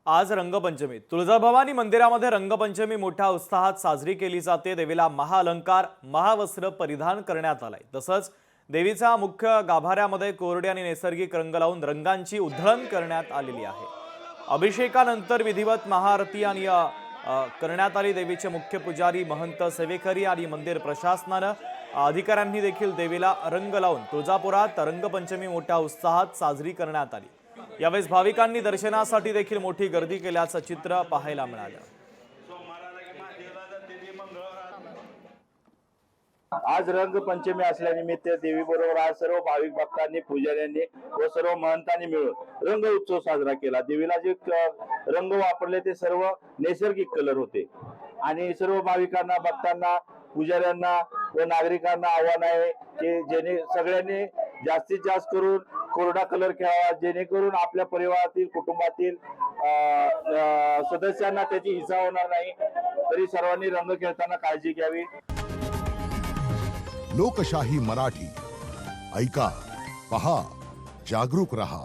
आज रंगपंचमी तुळजाभवानी मंदिरामध्ये रंगपंचमी मोठ्या उत्साहात साजरी केली जाते। देवीला महाअलंकार महावस्त्र परिधान करण्यात आलाय। तसंच देवीचा मुख्य गाभाऱ्यामध्ये कोरडे आणि नैसर्गिक रंग लावून रंगांची उधळण करण्यात आलेली आहे। अभिषेकानंतर विधिवत महाआरती आणि करण्यात आली। देवीचे मुख्य पुजारी महंत सेवेकरी आणि मंदिर प्रशासनाने अधिकाऱ्यांनी देखील देवीला रंग लावून तुळजापुरात रंगपंचमी मोठ्या उत्साहात साजरी करण्यात आली। यावेळी भाविकांनी दर्शनासाठी देखील मोठी गर्दी केल्याचं चित्र पाहायला मिळालं। आज रंगपंचमी असल्यानिमित्त देवी बरोबर आज सर्व भाविक भक्तांनी पुजाऱ्यांनी व सर्व महंतांनी मिळून रंग उत्सव साजरा केला। देवीला जे रंग वापरले ते सर्व नैसर्गिक कलर होते आणि सर्व भाविकांना भक्तांना पुजाऱ्यांना व नागरिकांना आव्हान आहे की सगळ्यांनी जास्तीत जास्त करून कोरडा कलर खेळावा, जेणेकरून आपल्या परिवारातील कुटुंबातील सदस्यांना त्याची इजा होणार नाही। तरी सर्वांनी रंग खेळताना काळजी घ्यावी। लोकशाही मराठी ऐका, पहा, जागरूक रहा।